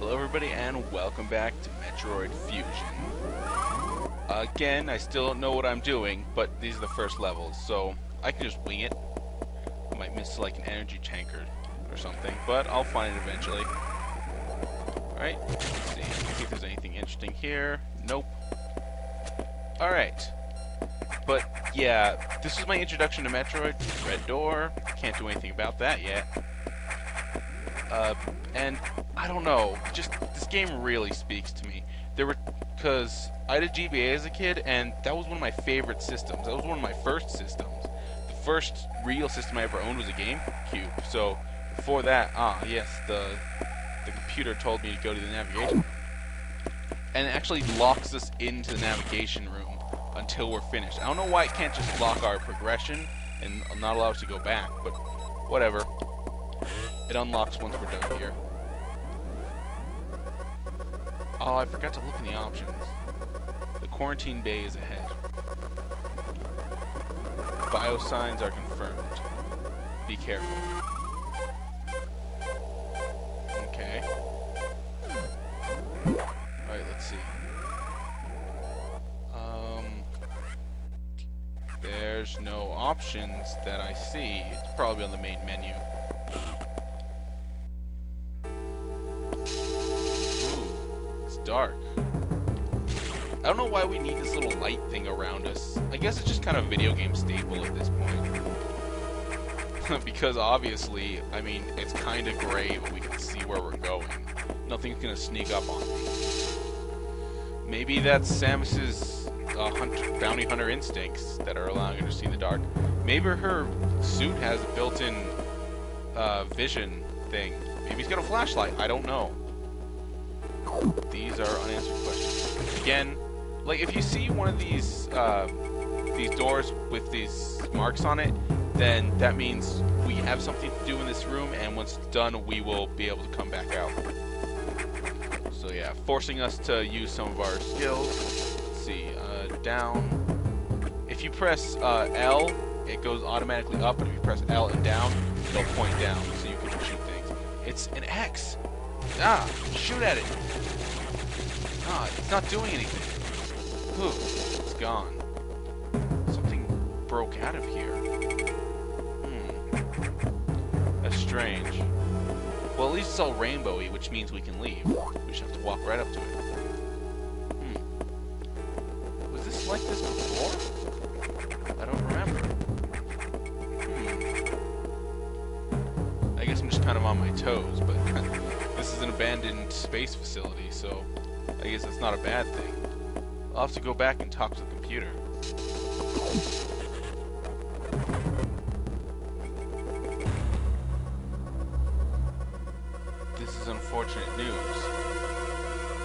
Hello everybody and welcome back to Metroid Fusion. Again, I still don't know what I'm doing, but these are the first levels, so I can just wing it. I might miss like an energy tanker or something, but I'll find it eventually. Alright, let's see if there's anything interesting here. Nope. Alright. But yeah, this is my introduction to Metroid. Red door. Can't do anything about that yet. And I don't know, just this game really speaks to me. Because I did GBA as a kid, and that was one of my favorite systems. That was one of my first systems. The first real system I ever owned was a GameCube. So before that, yes, the computer told me to go to the navigation, and it actually locks us into the navigation room until we're finished. I don't know why it can't just lock our progression and not allow us to go back, but whatever. It unlocks once we're done here. Oh, I forgot to look in the options. The quarantine bay is ahead. Biosigns are confirmed. Be careful. Okay. Alright, let's see. There's no options that I see. It's probably on the main menu. Dark. I don't know why we need this little light thing around us. I guess it's just kind of video game staple at this point. Because obviously, I mean, it's kind of gray, but we can see where we're going. Nothing's gonna sneak up on me. Maybe that's Samus's bounty hunter instincts that are allowing her to see in the dark. Maybe her suit has a built-in vision thing. Maybe he's got a flashlight. I don't know. These are unanswered questions. Again, like if you see one of these doors with these marks on it, then that means we have something to do in this room, and once it's done, we will be able to come back out. So yeah, forcing us to use some of our skills. Let's see, down. If you press L, it goes automatically up, but if you press L and down, it'll point down, so you can shoot things. It's an X. Shoot at it. It's not doing anything. Ooh, it's gone. Something broke out of here. That's strange. Well, at least it's all rainbowy, which means we can leave. We just have to walk right up to it. Was this like this before? I don't remember. I guess I'm just kind of on my toes, but this is an abandoned space facility, so I guess that's not a bad thing. I'll have to go back and talk to the computer. This is unfortunate news.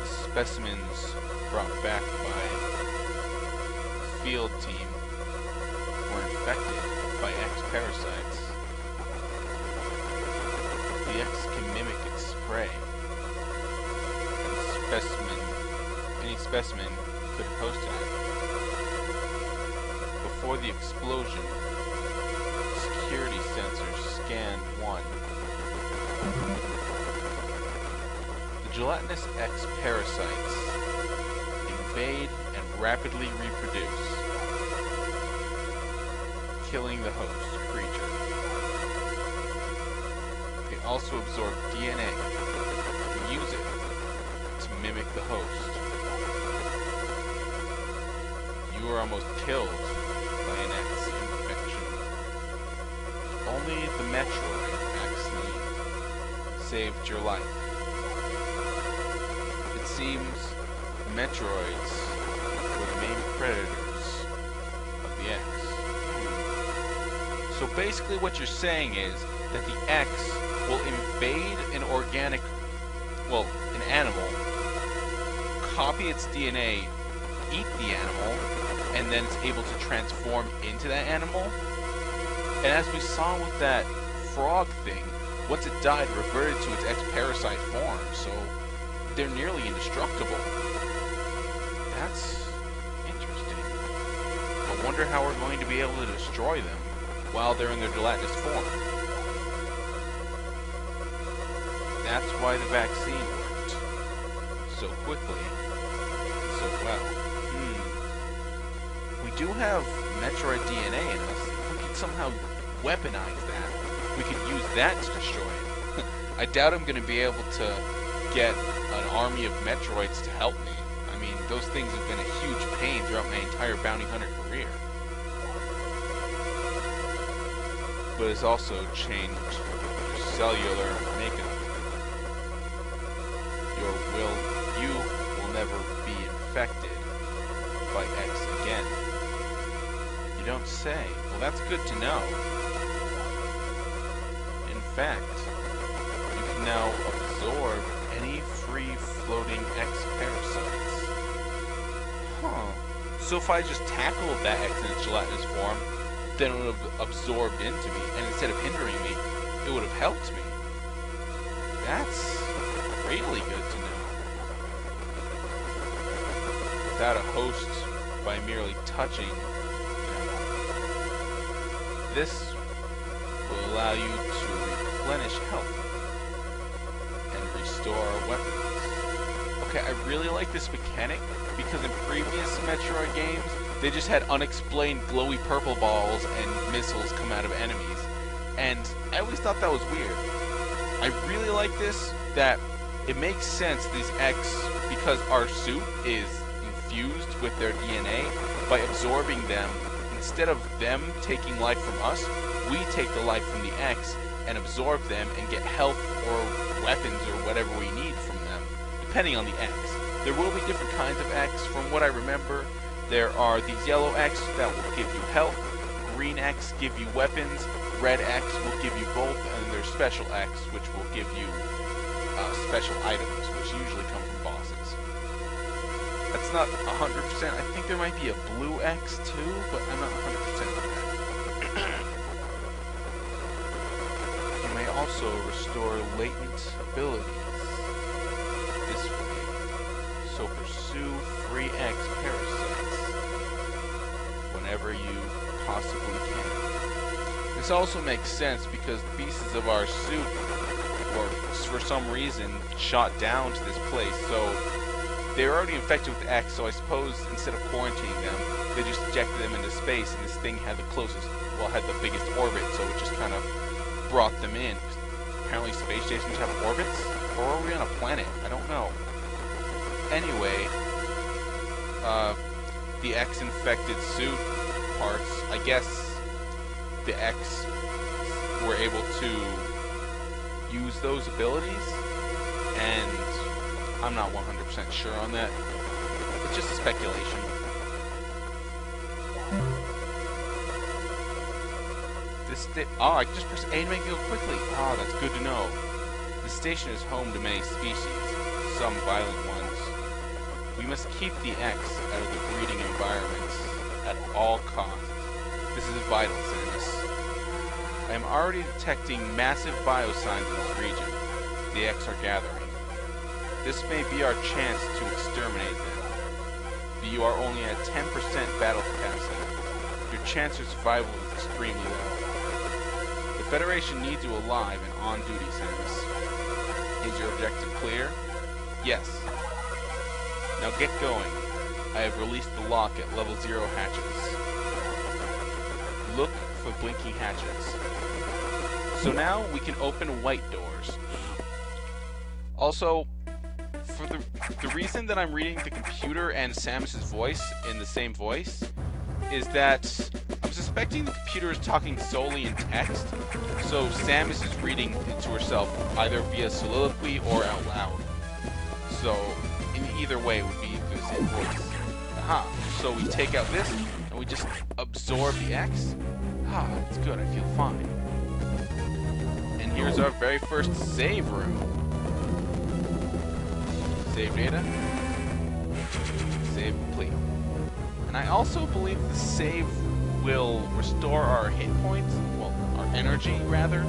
The specimens brought back by the field team were infected by X parasites. The X can mimic its prey. Any specimen could host it. Before the explosion, security sensors scanned one. The gelatinous X parasites invade and rapidly reproduce, killing the host creature. They also absorb DNA and use it to mimic the host. You were almost killed by an X infection. Only the Metroid vaccine saved your life. It seems the Metroids were the main predators of the X. So basically what you're saying is that the X will invade an animal, copy its DNA, eat the animal, and then it's able to transform into that animal. And as we saw with that frog thing, once it died, it reverted to its X-parasite form, so they're nearly indestructible. That's interesting. I wonder how we're going to be able to destroy them while they're in their gelatinous form. That's why the vaccine worked. so quickly, so well. We do have Metroid DNA in us. If we could somehow weaponize that, we could use that to destroy it. I doubt I'm going to be able to get an army of Metroids to help me. I mean, those things have been a huge pain throughout my entire bounty hunter career. But it's also changed your cellular makeup. You will never be infected by X again. You don't say. Well, that's good to know. In fact, you can now absorb any free-floating X parasites. Huh. So if I just tackled that X in its gelatinous form, then it would have absorbed into me, and instead of hindering me, it would have helped me. That's really good to know. Without a host, by merely touching them. This will allow you to replenish health and restore weapons. Okay, I really like this mechanic because in previous Metroid games, they just had unexplained glowy purple balls and missiles come out of enemies. And I always thought that was weird. I really like this, that it makes sense, these X, because our suit is infused with their DNA. By absorbing them, instead of them taking life from us, we take the life from the X and absorb them and get health or weapons or whatever we need from them, depending on the X. There will be different kinds of X. From what I remember, there are these yellow X that will give you health, green X give you weapons, red X will give you both, and there's special X which will give you special items, which usually come from bosses. That's not 100%. I think there might be a blue X too, but I'm not 100% on that. You may also restore latent abilities this way. So pursue free X parasites whenever you possibly can. This also makes sense because the pieces of our suit were, for some reason, shot down to this place, so they were already infected with X, so I suppose instead of quarantining them, they just ejected them into space, and this thing had the closest, well, had the biggest orbit, so it just kind of brought them in. Apparently space stations have orbits? Or are we on a planet? I don't know. Anyway, the X-infected suit parts, I guess the X were able to use those abilities, and I'm not 100% sure on that. It's just a speculation. Oh, I can just press A to make it go quickly. Oh, that's good to know. This station is home to many species, some violent ones. We must keep the X out of the breeding environments at all costs. This is vital, Samus. I am already detecting massive biosigns in this region. The X are gathering. This may be our chance to exterminate them. But you are only at 10% battle capacity. Your chance of survival is extremely low. The Federation needs you alive and on duty, Samus. Is your objective clear? Yes. Now get going. I have released the lock at level 0 hatches. Look for blinking hatches. So now we can open white doors. Also, for the reason that I'm reading the computer and Samus's voice in the same voice is that I'm suspecting the computer is talking solely in text, so Samus is reading it to herself either via soliloquy or out loud. So, in either way, it would be the same voice. Aha, so we take out this, and we just absorb the X. Ah, it's good, I feel fine. And here's our very first save room. Save data. Save complete. And I also believe the save will restore our hit points, well, our energy, rather.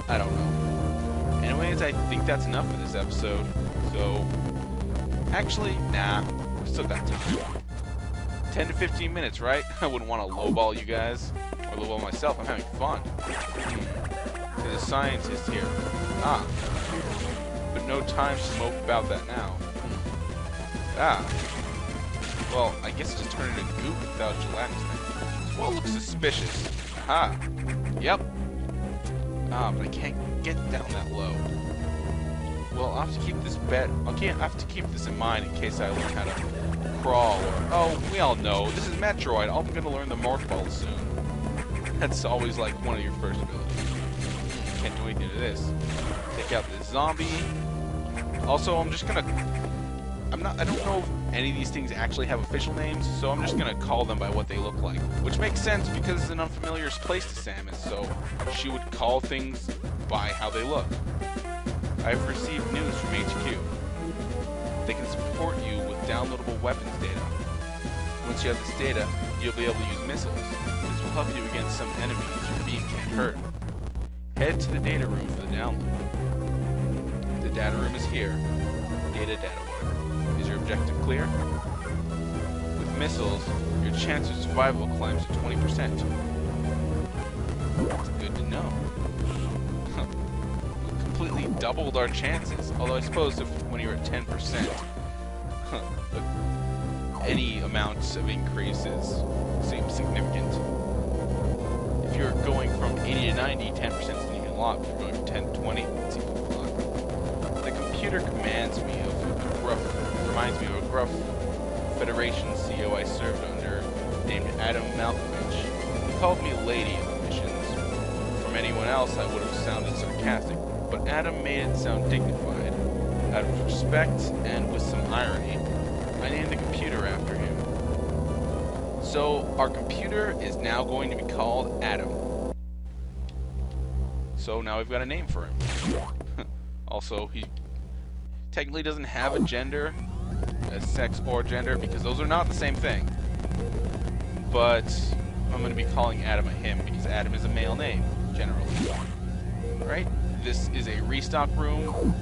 I don't know. Anyways, I think that's enough for this episode. So, actually, nah, we still got time. 10 to 15 minutes, right? I wouldn't want to lowball you guys, or lowball myself. I'm having fun. There's a scientist here. Ah. But no time to mope about that now. Ah. Well, I guess just turn it into goop without gelatinous thing. This wall looks suspicious. Aha. Yep. Ah, but I can't get down that low. Well, I'll have to keep this I have to keep this in mind in case I learn how to crawl or... Oh, we all know. This is Metroid. I'm going to learn the Morph Ball soon. That's always like one of your first abilities. Can't do anything to this. Take out this zombie. Also, I'm just going to... I don't know if any of these things actually have official names, so I'm just going to call them by what they look like. Which makes sense because it's an unfamiliar place to Samus, so she would call things by how they look. I've received news from HQ. They can support you with downloadable weapons data. Once you have this data, you'll be able to use missiles. This will help you against some enemies your beam can't hurt. Head to the data room for the download. The data room is here. Data whatever. Is your objective clear? With missiles, your chance of survival climbs to 20%. That's good to know. Completely doubled our chances. Although I suppose when you're at 10%, any amount of increases seems significant. If you're going from 80 to 90, 10% isn't even a lot. If you're going from 10 to 20, it seems a lot. The computer reminds me of a gruff Federation CEO I served under named Adam Malkovich. He called me lady in the missions. From anyone else, I would have sounded sarcastic, but Adam made it sound dignified. Out of respect and with some irony, I named the computer after him. So, our computer is now going to be called Adam. So now we've got a name for him. Also, he technically doesn't have a gender, a sex or gender, because those are not the same thing. But I'm going to be calling Adam a him, because Adam is a male name, generally. Right? This is a restock room,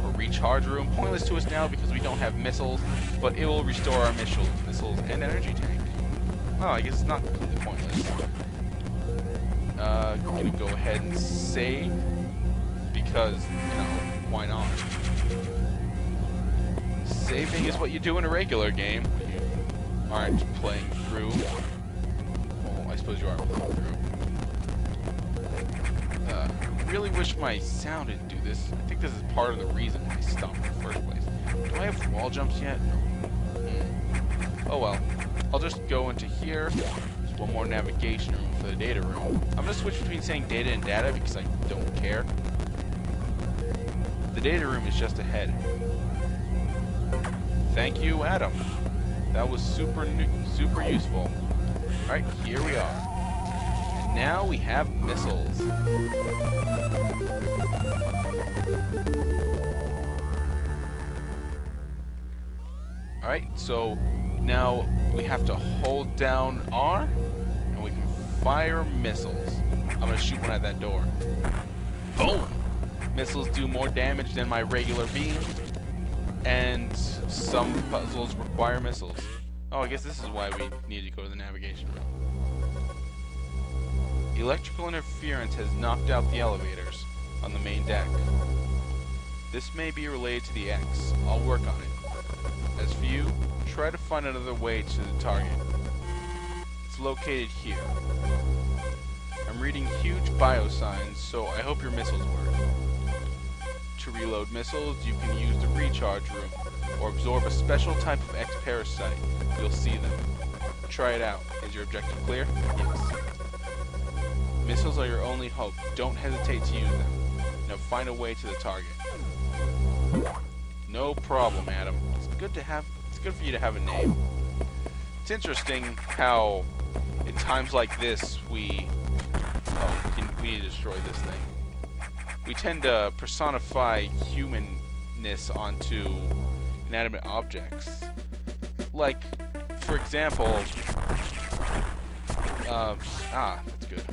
or recharge room. Pointless to us now because we don't have missiles, but it will restore our missiles and energy tank. Oh, I guess it's not completely pointless. I'm going to go ahead and save, because, you know, why not? Saving is what you do in a regular game when you aren't playing through. Well, I suppose you are playing through. I really wish my sound didn't do this. I think this is part of the reason I stopped in the first place. Do I have wall jumps yet? No. Oh well. I'll just go into here. There's one more navigation room for the data room. I'm going to switch between saying data and data because I don't care. The data room is just ahead. Thank you, Adam. That was super useful. Alright, here we are. And now we have missiles. Alright, so now we have to hold down R, and we can fire missiles. I'm going to shoot one at that door. Boom! Missiles do more damage than my regular beam, and some puzzles require missiles. Oh, I guess this is why we need to go to the navigation room. Electrical interference has knocked out the elevators on the main deck. This may be related to the X. I'll work on it. As for you, try to find another way to the target. It's located here. I'm reading huge biosigns, so I hope your missiles work. To reload missiles, you can use the recharge room, or absorb a special type of X parasite. You'll see them. Try it out. Is your objective clear? Yes. Missiles are your only hope. Don't hesitate to use them. Now find a way to the target. No problem, Adam. It's good for you to have a name. It's interesting how, in times like this, we need to destroy this thing. We tend to personify humanness onto inanimate objects. Like, for example, that's good.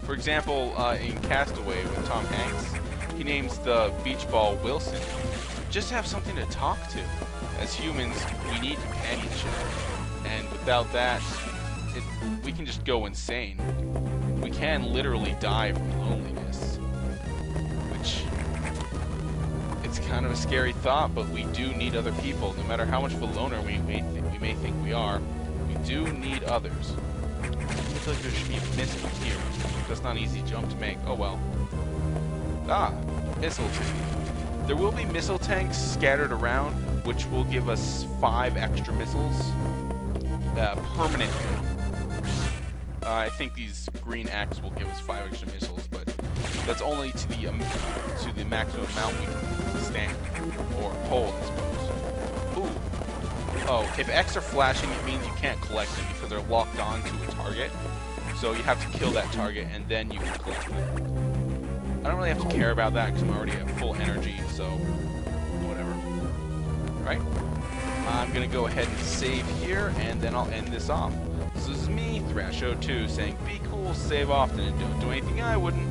For example, in Castaway with Tom Hanks, he names the beach ball Wilson. Just have something to talk to. As humans, we need companionship. And without that, we can just go insane. We can literally die from loneliness. Which It's kind of a scary thought, but we do need other people. No matter how much of a loner we may think we are, we do need others. I feel like there should be a missile here. That's not an easy jump to make. Oh well. Ah, missile tank. There will be missile tanks scattered around, which will give us 5 extra missiles permanently. I think these green X will give us 5 extra missiles, but that's only to the maximum amount we can stand or hold, I suppose. Ooh. Oh, if X are flashing, it means you can't collect them because they're locked on to a target. So you have to kill that target and then you can collect them. I don't really have to care about that because I'm already at full energy, so whatever. Alright. I'm going to go ahead and save here, and then I'll end this off. So this is me, Thrasho2, saying be cool, save often, and don't do anything I wouldn't.